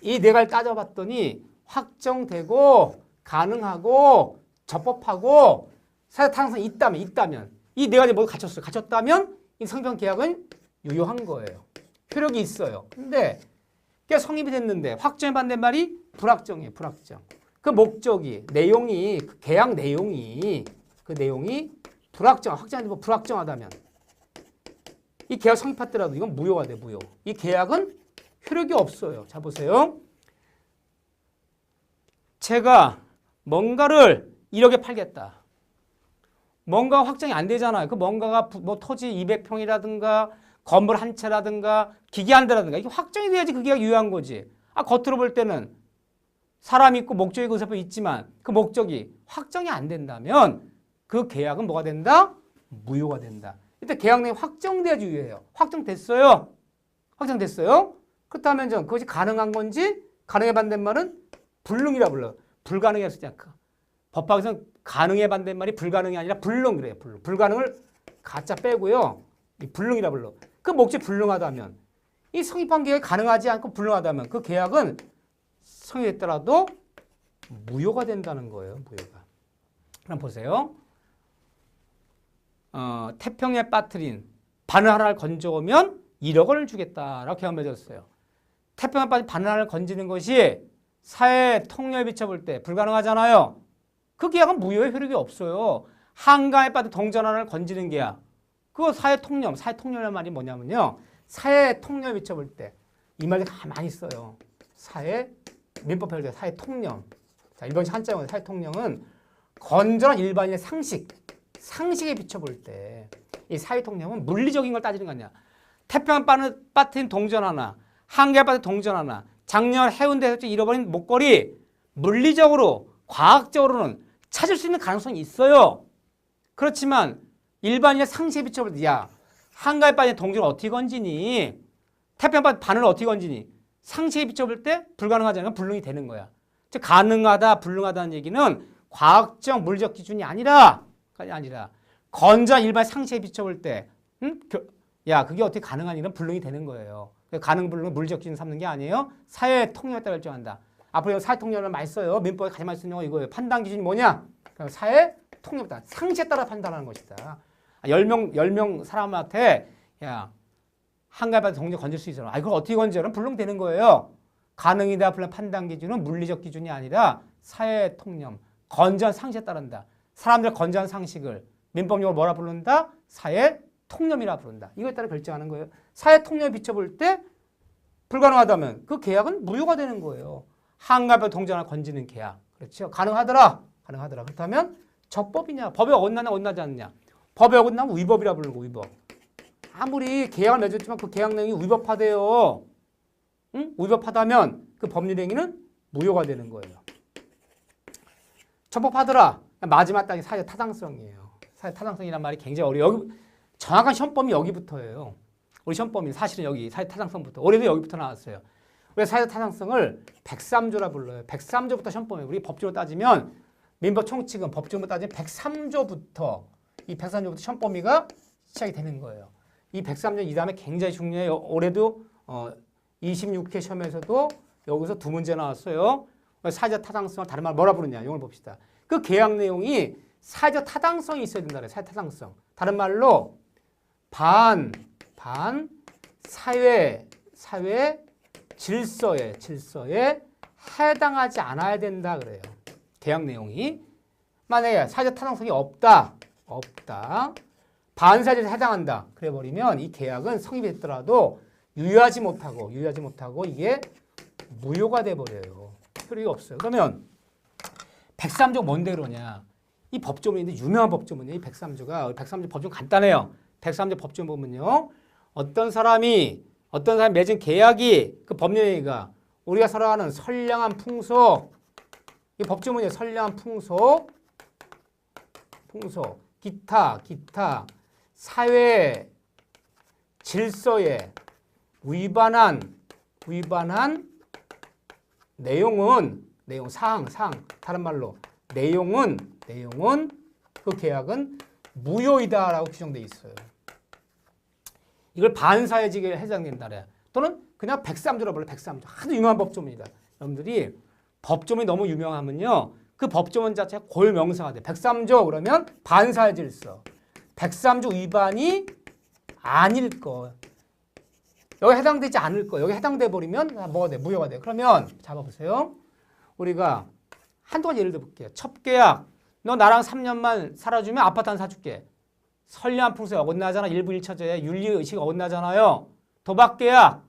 Speaker 1: 이 네 가지를 따져봤더니 확정되고 가능하고 적법하고 사회적 타당성이 있다면 이 네 가지 모두 갖췄어요. 갖췄다면 이 성립 계약은 유효한 거예요. 효력이 있어요. 근데 성립이 됐는데 확정에 반대 말이 불확정이에요. 불확정. 그 목적이 내용이 그 계약 내용이 그 내용이 확정하고 불확정하다면 이 계약 성립했더라도 이건 무효가 돼. 무효. 이 계약은 효력이 없어요. 자 보세요. 제가 뭔가를 1억에 팔겠다. 뭔가 확정이 안 되잖아요. 그 뭔가가 뭐 토지 200평이라든가 건물 한 채라든가 기계 한 대라든가 이게 확정이 돼야지 그 계약 유효한 거지. 겉으로 볼 때는 사람 있고 목적이 의사표 있지만 그 목적이 확정이 안 된다면 그 계약은 뭐가 된다? 무효가 된다. 일단 계약 내용이 확정돼야지 유효해요. 확정됐어요. 그렇다면 그것이 가능한 건지 가능에 반대말은 불능이라 불러요. 불가능할 수 있냐. 법학에서는 가능에 반대말이 불가능이 아니라 불능 그래요. 불가능을 가짜 빼고요. 이 불능이라 불러. 그 목적이 불능하다면 이 성립한 계약이 가능하지 않고 불능하다면 그 계약은 성립했더라도 무효가 된다는 거예요. 무효가. 그럼 보세요. 태평에 빠뜨린 바늘 하나를 건져오면 1억 원을 주겠다라고 계약 맺었어요. 태평에 빠진 바늘 하나를 건지는 것이 사회 통념에 비춰볼 때 불가능하잖아요. 그 계약은 무효의 효력이 없어요. 한강에 빠진 동전 하나를 건지는 계약. 그거 사회 통념이라는 말이 뭐냐면요. 사회 통념에 비춰볼 때 이 말이 가만히 있어요. 민법 배울 때 사회 통념. 자, 일본식 한자어는 사회 통념은 건전한 일반인의 상식에 비춰볼 때 이 사회 통념은 물리적인 걸 따지는 거 아니야. 태평양 빠뜨린 동전 하나, 한강에 빠진 동전 하나, 작년 해운대에서 잃어버린 목걸이 물리적으로 과학적으로는 찾을 수 있는 가능성이 있어요. 그렇지만 일반인의 상식에 비춰볼 때 야, 한강에 빠진 동전을 어떻게 건지니? 태평양 빠진 바늘을 어떻게 건지니? 상식에 비춰볼 때 불가능하잖아요. 불능이 되는 거야. 즉 가능하다, 불능하다는 얘기는 과학적, 물리적 기준이 아니라 건전한 일반 상식에 비춰볼 때 야, 그게 어떻게 가능한 일은 불능이 되는 거예요. 가능, 불능, 물리적 기준 삼는 게 아니에요. 사회 통념에 따라 결정한다. 앞으로 사회 통념을 많이 써요. 민법에 가장 많이 쓰는 거 이거예요. 판단 기준이 뭐냐? 사회 통념에 따라 상식에 따라 판단하는 것이다. 10명 사람한테 야, 한가지 동전 건질 수 있잖아. 이걸 어떻게 건져요? 불능되는 거예요. 가능이다, 불능 판단 기준은 물리적 기준이 아니라 사회 통념, 건전한 상식에 따른다. 사람들의 건전한 상식을 민법용어로 뭐라 부른다? 사회 통념이라 부른다. 이거에 따라 결정하는 거예요. 사회 통념에 비춰볼 때 불가능하다면 그 계약은 무효가 되는 거예요. 한가별 동전 하나 건지는 계약. 그렇죠? 가능하더라. 그렇다면 적법이냐? 법에 어긋나냐, 어긋나지 않느냐? 법에 어긋나면 위법이라 부르고 위법. 아무리 계약을 맺었지만 그 계약 내용이 위법하대요. 응? 위법하다면 그 법률 행위는 무효가 되는 거예요. 적법하더라. 마지막 단계 사회적 타당성이에요. 사회적 타당성이란 말이 굉장히 어려워요. 여기 정확한 시험범위 여기부터예요. 우리 시험범위 사실은 여기 사회적 타당성부터. 올해도 여기부터 나왔어요. 우리가 사회적 타당성을 103조라 불러요. 103조부터 시험범위예요. 우리 법적으로 따지면 민법 총칙은 법적으로 따지면 103조부터 이 103조부터 시험범위가 시작이 되는 거예요. 이 103조 이 다음에 굉장히 중요해요. 올해도 26회 시험에서도 여기서 두 문제 나왔어요. 사회적 타당성을 다른 말 뭐라 부르냐 이걸 봅시다. 그 계약 내용이 사회적 타당성이 있어야 된다 그래요. 사회적 타당성. 다른 말로 사회 질서에 해당하지 않아야 된다 그래요. 계약 내용이. 만약에 사회적 타당성이 없다. 반사회에 해당한다. 그래버리면 이 계약은 성립했더라도 유효하지 못하고 이게 무효가 돼버려요. 효력이 없어요. 그러면 103조 뭔데 그러냐. 이 법조문인데 유명한 법조문이에요. 이 103조가. 103조 법조문 간단해요. 103조 법조문 보면요. 어떤 사람이 맺은 계약이 그 법률행위가 우리가 살아가는 선량한 풍속 이 법조문이에요. 선량한 풍속 기타 사회 질서에 위반한 내용 사항 다른 말로 내용은 그 계약은 무효이다라고 규정돼 있어요. 이걸 반사회직에 해당된다 그래요. 또는 그냥 103조라고 불러요. 103조. 아주 유명한 법조문이다. 여러분들이 법조문이 너무 유명하면요. 그 법조문 자체가 고유명사가 돼. 103조 그러면 반사회 질서. 103조 위반이 아닐 거. 여기 해당되지 않을 거. 여기 해당돼 버리면 뭐가 돼? 무효가 돼. 그러면 잡아보세요. 우리가 한두 가지 예를 들어볼게요. 첩계약. 너 나랑 3년만 살아주면 아파트 하나 사줄게. 선량한 풍속에 어긋나잖아. 일부 일처제에 윤리의식이 어긋나잖아요. 도박계약.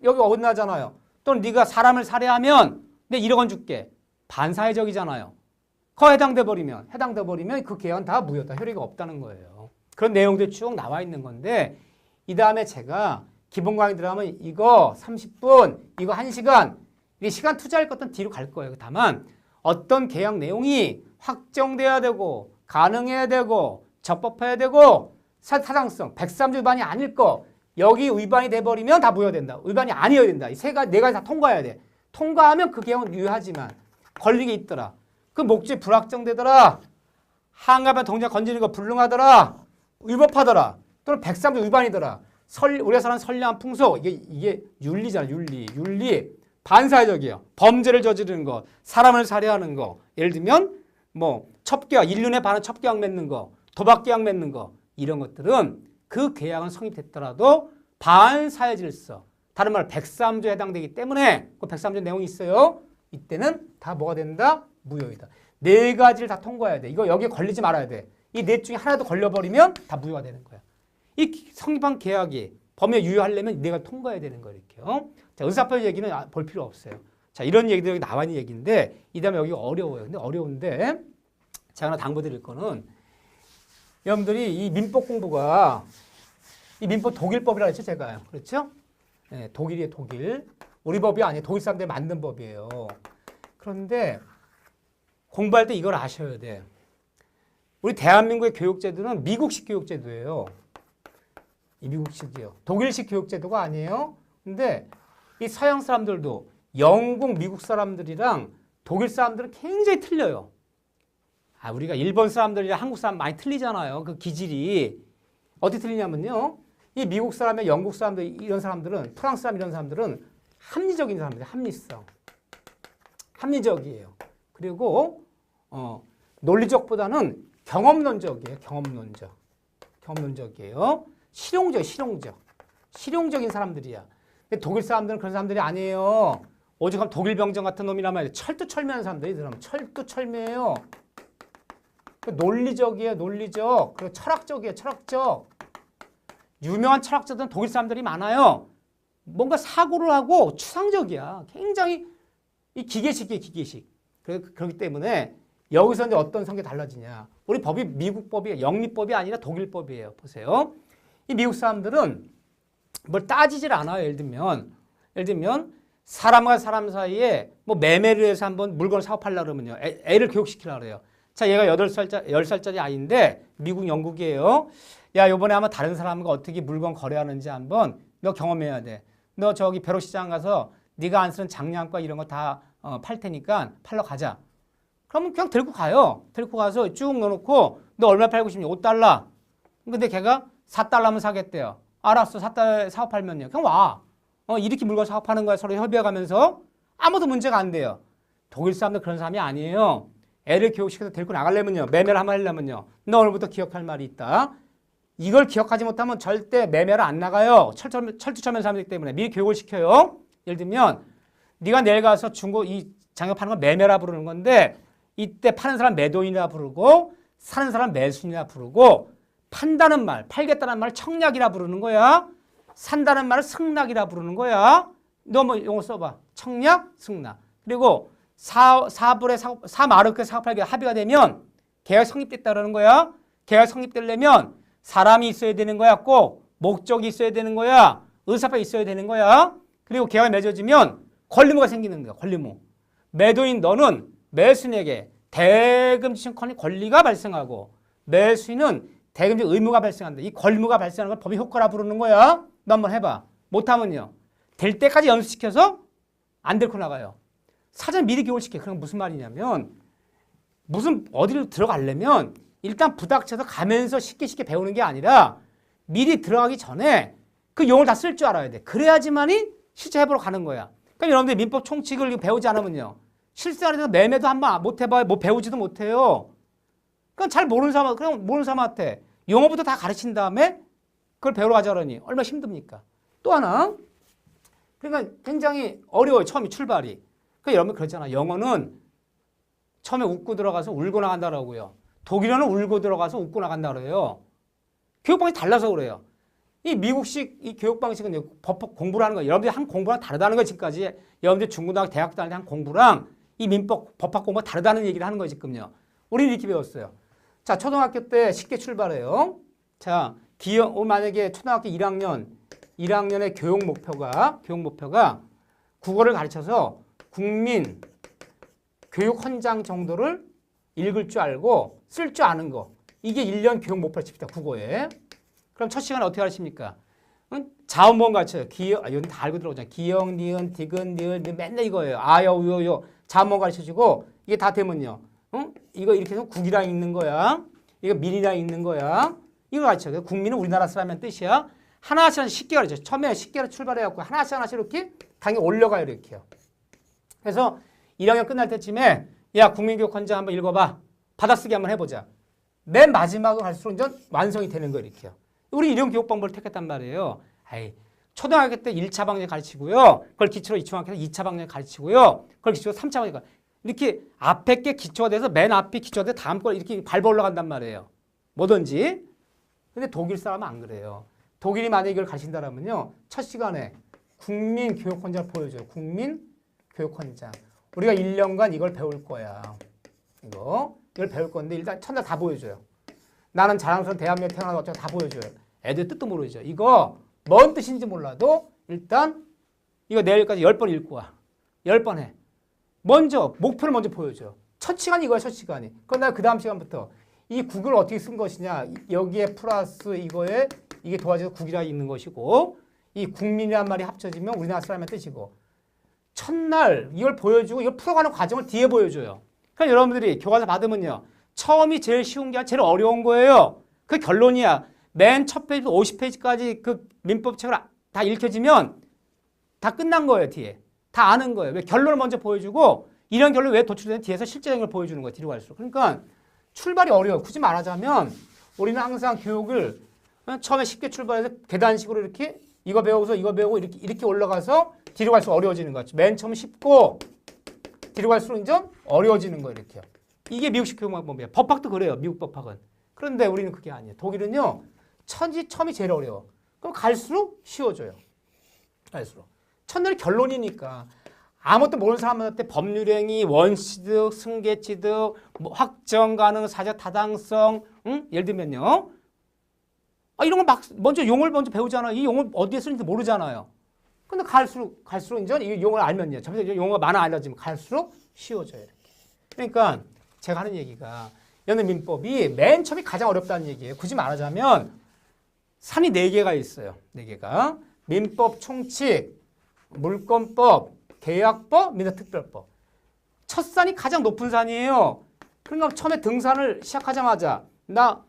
Speaker 1: 여기 어긋나잖아요. 또는 네가 사람을 살해하면 내가 1억 원 줄게. 반사회적이잖아요. 그거 해당돼 버리면 그 계약은 다 무효다. 효력이 없다는 거예요. 그런 내용들이 쭉 나와 있는 건데 이 다음에 제가 기본 강의 들어가면 이거 30분, 이거 1시간 이 시간 투자할 것은 뒤로 갈 거예요. 다만 어떤 계약 내용이 확정돼야 되고 가능해야 되고 적법해야 되고 타당성, 103조 위반이 아닐 거 여기 위반이 돼버리면 다 무효된다. 위반이 아니어야 된다. 이 세 가지, 네 가지 다 통과해야 돼. 통과하면 그 계약은 유효하지만 걸리게 있더라. 그 목적이 불확정되더라. 한가변 동작 건지는 거 불능하더라. 위법하더라. 또는 103조 위반이더라. 우리가 사는 선량한 풍속 이게 윤리잖아. 윤리 반사회적이에요. 범죄를 저지르는 거, 사람을 살해하는 거. 예를 들면 뭐 첩계약, 1년에 반은 첩계약 맺는 거, 도박계약 맺는 거 이런 것들은 그 계약은 성립됐더라도 반사회 질서, 다른 말로 103조에 해당되기 때문에 그 103조 내용이 있어요. 이때는 다 뭐가 된다? 무효이다. 네 가지를 다 통과해야 돼. 이거 여기에 걸리지 말아야 돼. 이 넷 중에 하나도 걸려버리면 다 무효가 되는 거야. 이 성립한 계약이 범위에 유효하려면 네가 통과해야 되는 거예요. 이렇게요. 자, 의사표시 얘기는 볼 필요 없어요. 자, 이런 얘기들이 나와 있는 얘기인데 이 다음에 여기가 어려워요. 근데 어려운데 제가 하나 당부드릴 거는 여러분들이 이 민법 공부가 이 민법 독일법이라 했죠, 제가요. 그렇죠? 네, 독일이에요, 독일. 우리 법이 아니에요. 독일 사람들이 만든 법이에요. 그런데 공부할 때 이걸 아셔야 돼. 우리 대한민국의 교육제도는 미국식 교육제도예요. 이 미국식이요. 독일식 교육제도가 아니에요. 근데 이 서양 사람들도 영국, 미국 사람들이랑 독일 사람들은 굉장히 틀려요. 우리가 일본 사람들이랑 한국 사람 많이 틀리잖아요. 그 기질이. 어떻게 틀리냐면요. 이 미국 사람의 영국 사람들 이런 사람들은 프랑스 사람 이런 사람들은 합리적인 사람들이에요. 합리성. 합리적이에요. 그리고 논리적보다는 경험론적이에요. 경험론적이에요. 실용적인 사람들이야. 근데 독일 사람들은 그런 사람들이 아니에요. 오죽하면 독일 병정 같은 놈이라면 철두철미하는 사람들이 철두철미해요. 논리적이에요. 논리적. 그리고 철학적이에요. 철학적. 유명한 철학자들은 독일 사람들이 많아요. 뭔가 사고를 하고 추상적이야. 굉장히 이 기계식이에요. 기계식. 그렇기 때문에 여기서 이제 어떤 성격이 달라지냐. 우리 법이 미국 법이 영미법이 아니라 독일 법이에요. 보세요. 이 미국 사람들은 뭘 따지질 않아요. 예를 들면 사람과 사람 사이에 뭐 매매를 해서 한번 물건을 사업하려고 그러면요. 애를 교육시키려고 그래요. 자, 얘가 10살짜리 아이인데 미국 영국이에요. 야, 요번에 한번 다른 사람과 어떻게 물건 거래하는지 한번 너 경험해야 돼. 너 저기 벼룩시장 가서 네가 안 쓰는 장량과 이런 거 다 팔 테니까 팔러 가자. 그러면 그냥 들고 가요. 들고 가서 쭉 넣어놓고 너 얼마 팔고 싶니? 5달러. 근데 걔가 4달러면 사겠대요. 알았어. 4달러 사고 팔면요. 그냥 와. 이렇게 물건 사고 파는 거야. 서로 협의해가면서 아무도 문제가 안 돼요. 독일 사람들 그런 사람이 아니에요. 애를 교육시켜서 데리고 나가려면요. 매매를 한번 하려면요. 너 오늘부터 기억할 말이 있다. 이걸 기억하지 못하면 절대 매매를 안 나가요. 철두철미한 사람이기 때문에 미리 교육을 시켜요. 예를 들면 네가 내일 가서 중고 이 장갑 파는 건 매매라 부르는 건데 이때 파는 사람 매도인이라 부르고 사는 사람 매수인이라 부르고 판다는 말, 팔겠다는 말 청약이라 부르는 거야. 산다는 말을 승낙이라 부르는 거야. 너 뭐 용어 써봐. 청약, 승낙. 그리고 사마르크에 사고 팔기 합의가 되면 계약 성립됐다는 거야. 계약 성립되려면 사람이 있어야 되는 거야. 꼭 목적이 있어야 되는 거야. 의사표가 있어야 되는 거야. 그리고 계약이 맺어지면 권리무가 생기는 거야. 권리무. 매도인 너는 매수인에게 대금지층 권리가 발생하고 매수인은 대금지 의무가 발생한다. 이 권리무가 발생하는 걸 법의 효과라 부르는 거야. 너 한번 해봐. 못하면요. 될 때까지 연습시켜서 안 데리고 나가요. 사전 미리 교육시켜. 그럼 무슨 말이냐면 무슨 어디로 들어가려면 일단 부닥쳐서 가면서 쉽게 배우는 게 아니라 미리 들어가기 전에 그 용어를 다 쓸 줄 알아야 돼. 그래야지만이 실제 해보러 가는 거야. 그러니까 여러분들 민법 총칙을 배우지 않으면요. 실생활에서 매매도 한번 못 해봐요. 뭐 배우지도 못해요. 그러니까 잘 모르는 사람, 그냥 모르는 사람한테 용어부터 다 가르친 다음에 그걸 배우러 가자 그러니 얼마나 힘듭니까? 또 하나. 그러니까 굉장히 어려워요. 처음에 출발이. 그러니까 여러분 그렇잖아. 영어는 처음에 웃고 들어가서 울고 나간다라고요. 독일어는 울고 들어가서 웃고 나간다 그래요. 교육방식이 달라서 그래요. 이 미국식 이 교육 방식은 법 공부를 하는 거예요. 여러분들이 한 공부랑 다르다는 거예요. 지금까지. 여러분들이 중고등학교, 대학교 다닐 때 한 공부랑 이 민법, 법학 공부가 다르다는 얘기를 하는 거예요. 지금요. 우리는 이렇게 배웠어요. 자, 초등학교 때 쉽게 출발해요. 자, 만약에 초등학교 1학년의 교육 목표가 국어를 가르쳐서 국민 교육 헌장 정도를 읽을 줄 알고 쓸 줄 아는 거. 이게 1년 교육 목표를 칩니다. 국어에. 그럼 첫 시간에 어떻게 가르칩니까? 자음모음 가르쳐요. 이건 다 알고 들어오잖아요. 기역, 니은, 디귿, 니을, 맨날 이거예요. 아여, 우여요. 자음모음 가르쳐주고 이게 다 되면요. 이거 이렇게 해서 국이랑 읽는 거야. 이거 민이랑 읽는 거야. 이거 가르쳐요. 국민은 우리나라 사람이란 뜻이야. 하나씩 쉽게 가르쳐요. 처음에 쉽게 출발해갖고 하나씩 이렇게 당연히 올려가요. 이렇게요. 그래서 1학년 끝날 때쯤에 야 국민교육 헌장 한번 읽어봐. 받아쓰기 한번 해보자. 맨 마지막으로 갈수록 이제 완성이 되는 거예요. 이렇게요. 우리 이런 교육 방법을 택했단 말이에요. 초등학교 때 1차 방향 가르치고요. 그걸 기초로 중학교 때 2차 방향 가르치고요. 그걸 기초로 3차 방향 이렇게 앞에 게 기초가 돼서 맨 앞이 기초가 돼서 다음 걸 이렇게 밟아 올라간단 말이에요. 뭐든지. 근데 독일 사람은 안 그래요. 독일이 만약에 이걸 가르친다면요. 첫 시간에 국민교육헌장을 보여줘요. 국민교육헌장. 우리가 1년간 이걸 배울 거야. 이걸 배울 건데 일단 첫날 다 보여줘요. 나는 자랑스러운 대한민국에 태어나서 어쩌고 다 보여줘요. 애들 뜻도 모르죠. 이거 뭔 뜻인지 몰라도 일단 이거 내일까지 10번 읽고 와. 10번 해. 먼저 목표를 먼저 보여줘. 첫 시간이 이거야. 첫 시간이. 그럼 나 그 다음 시간부터 이 국을 어떻게 쓴 것이냐. 여기에 플러스 이거에 이게 도와줘서 국이라 있는 것이고 이 국민이란 말이 합쳐지면 우리나라 사람의 뜻이고 첫날 이걸 보여주고 이걸 풀어가는 과정을 뒤에 보여줘요. 그러니까 여러분들이 교과서 받으면요. 처음이 제일 쉬운 게 아니라 제일 어려운 거예요. 그 결론이야. 맨 첫 페이지 50페이지까지 그 민법책을 다 읽혀지면 다 끝난 거예요. 뒤에. 다 아는 거예요. 왜 결론을 먼저 보여주고 이런 결론 왜 도출되는 뒤에서 실제적인 걸 보여주는 거예요. 뒤로 갈수록. 그러니까 출발이 어려워요. 굳이 말하자면 우리는 항상 교육을 처음에 쉽게 출발해서 계단식으로 이렇게 이거 배우고 이렇게 올라가서 뒤로 갈수록 어려워지는 거죠. 맨 처음 쉽고 뒤로 갈수록 이제 어려워지는 거예요. 이렇게요. 이게 미국식 교육 방법이에요. 법학도 그래요. 미국 법학은. 그런데 우리는 그게 아니에요. 독일은요. 처음이 제일 어려워. 그럼 갈수록 쉬워져요. 갈수록. 첫날이 결론이니까 아무것도 모르는 사람한테 법률행위, 원시득, 승계취득, 뭐 확정 가능, 사적 타당성, 예를 들면요. 이런 걸 막 먼저 용어를 먼저 배우잖아요. 이 용어 어디에 쓰는지 모르잖아요. 근데 갈수록 이제 이 용어를 알면요. 점점 용어가 많아 알려지면 갈수록 쉬워져요. 이렇게. 그러니까 제가 하는 얘기가 연애 민법이 맨 처음이 가장 어렵다는 얘기예요. 굳이 말하자면 산이 4개가 있어요. 4개가. 민법 총칙, 물권법, 계약법, 민사특별법. 첫 산이 가장 높은 산이에요. 그러니까 처음에 등산을 시작하자마자 나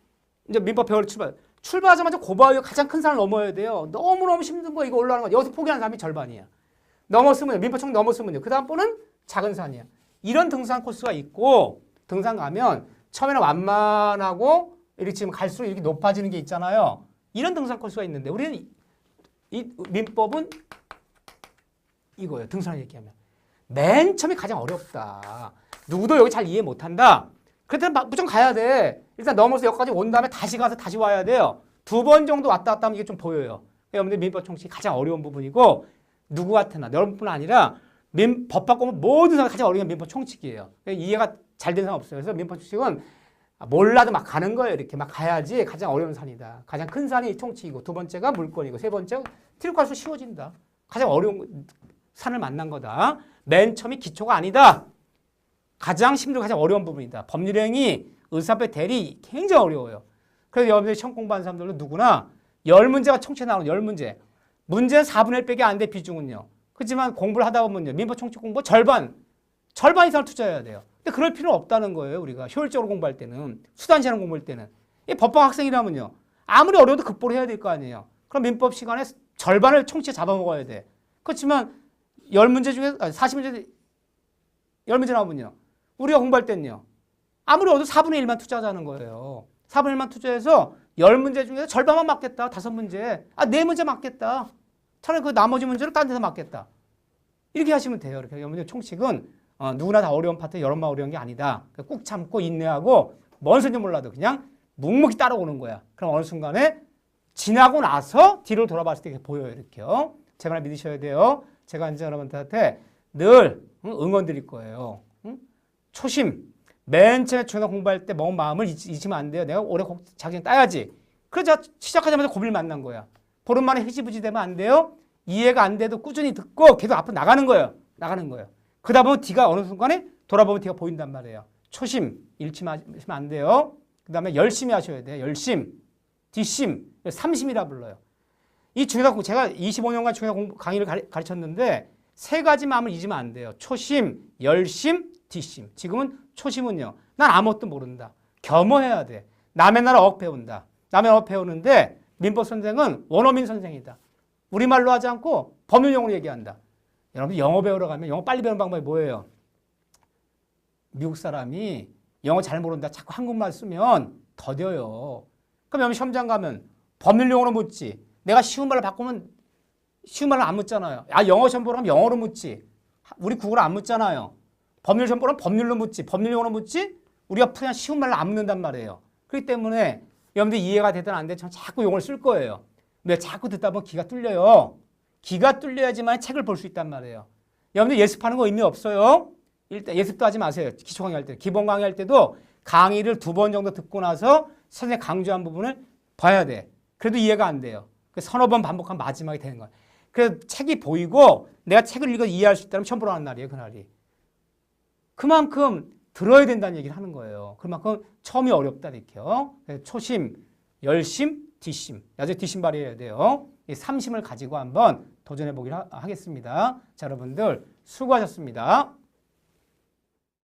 Speaker 1: 이제 민법 배우러 출발하자마자 고바위에 가장 큰 산을 넘어야 돼요. 너무너무 힘든 거 이거 올라가는 거. 여기서 포기하는 사람이 절반이야. 넘었으면 민법 총칙 넘었으면요. 그 다음 번은 작은 산이야. 이런 등산 코스가 있고 등산 가면 처음에는 완만하고 이렇게 지금 갈수록 이렇게 높아지는 게 있잖아요. 이런 등산 코스가 있는데 우리는 이 민법은 이거예요. 등산을 얘기하면. 맨 처음이 가장 어렵다. 누구도 여기 잘 이해 못한다. 그럴 때는 무조건 가야 돼. 일단 넘어서 여기까지 온 다음에 다시 가서 다시 와야 돼요. 2번 정도 왔다 갔다 하면 이게 좀 보여요. 여러분들 민법 총칙이 가장 어려운 부분이고 누구한테나 여러분뿐 아니라 법 바꾸면 모든 사람이 가장 어려운 게 민법 총칙이에요. 이해가 잘 되는 사람 없어요. 그래서 민법 총칙은 몰라도 막 가는 거예요. 이렇게 막 가야지 가장 어려운 산이다. 가장 큰 산이 총칙이고 두 번째가 물권이고 세 번째가 뒤로 갈수록 쉬워진다. 가장 어려운 산을 만난 거다. 맨 처음이 기초가 아니다. 가장 힘들고 가장 어려운 부분이다. 법률행위, 의사표 대리 굉장히 어려워요. 그래서 여러분들이 시험 공부하는 사람들은 누구나 10문제가 총칙에 나오는 10문제. 문제는 4분의 1 빼기 안 돼 비중은요. 그렇지만 공부를 하다 보면요. 민법 총칙 공부 절반 이상을 투자해야 돼요. 근데 그럴 필요는 없다는 거예요. 우리가 효율적으로 공부할 때는. 수단 제한 공부할 때는. 이 법학 학생이라면요. 아무리 어려워도 극복을 해야 될 거 아니에요. 그럼 민법 시간에 절반을 총칙에 잡아먹어야 돼. 그렇지만 10문제 중에 40문제 10문제 나오면요. 우리가 공부할 때는요. 아무리 어려도 4분의 1만 투자하자는 거예요. 4분의 1만 투자해서 10문제 중에서 절반만 맞겠다. 5문제. 4문제 맞겠다. 차라리 그 나머지 문제를 딴 데서 맞겠다. 이렇게 하시면 돼요. 이렇게. 여러분들 총칙은 누구나 다 어려운 파트 여러분만 어려운 게 아니다. 꾹 참고 인내하고 뭔 소리인지 몰라도 그냥 묵묵히 따라오는 거야. 그럼 어느 순간에 지나고 나서 뒤로 돌아봤을 때 보여요. 이렇게요. 제 말 믿으셔야 돼요. 제가 이제 여러분들한테 늘 응원 드릴 거예요. 초심. 맨 처음에 중요한 공부할 때 먹은 마음을 잊으면 안 돼요. 내가 올해 자격증 따야지. 그래서 시작하자마자 고비를 만난 거야. 보름 만에 흐지부지 되면 안 돼요. 이해가 안 돼도 꾸준히 듣고 계속 앞으로 나가는 거예요. 그러다 보면 뒤가 어느 순간에 돌아보면 뒤가 보인단 말이에요. 초심 잃지 마시면 안 돼요. 그 다음에 열심히 하셔야 돼요. 열심, 뒷심, 삼심이라 불러요. 이 중요한 제가 25년간 중요한 강의를 가르쳤는데 세 가지 마음을 잊으면 안 돼요. 초심, 열심, 뒷심. 지금은 초심은요. 난 아무것도 모른다. 겸허해야 돼. 남의 나라 어학 배운다. 남의 어학 배우는데 민법 선생은 원어민 선생이다. 우리말로 하지 않고 법률용어로 얘기한다. 여러분 영어 배우러 가면 영어 빨리 배우는 방법이 뭐예요? 미국 사람이 영어 잘 모른다. 자꾸 한국말 쓰면 더뎌요. 그럼 여러분 시험장 가면 법률용어로 묻지. 내가 쉬운 말로 바꾸면 쉬운 말로 안 묻잖아요. 영어 시험 보러 가면 영어로 묻지. 우리 국어로 안 묻잖아요. 법률 시험 보러 가면 법률로 묻지. 법률용어로 묻지. 우리가 그냥 쉬운 말로 안 묻는단 말이에요. 그렇기 때문에 여러분들 이해가 되든 안 되든 자꾸 용어를 쓸 거예요. 근데 자꾸 듣다 보면 귀가 뚫려요. 귀가 뚫려야지만 책을 볼 수 있단 말이에요. 여러분들 예습하는 거 의미 없어요. 일단 예습도 하지 마세요. 기초 강의할 때. 기본 강의할 때도 강의를 2번 정도 듣고 나서 선생님 강조한 부분을 봐야 돼. 그래도 이해가 안 돼요. 서너 번 반복하면 마지막에 되는 거예요. 그래서 책이 보이고 내가 책을 읽어 이해할 수 있다면 시험 보러 가는 날이에요. 그날이. 그만큼 들어야 된다는 얘기를 하는 거예요. 그만큼 처음이 어렵다 이렇게요. 초심, 열심, 뒷심. 나중에 뒷심 발휘해야 돼요. 이 3심을 가지고 한번 도전해 보기로 하겠습니다. 자, 여러분들 수고하셨습니다.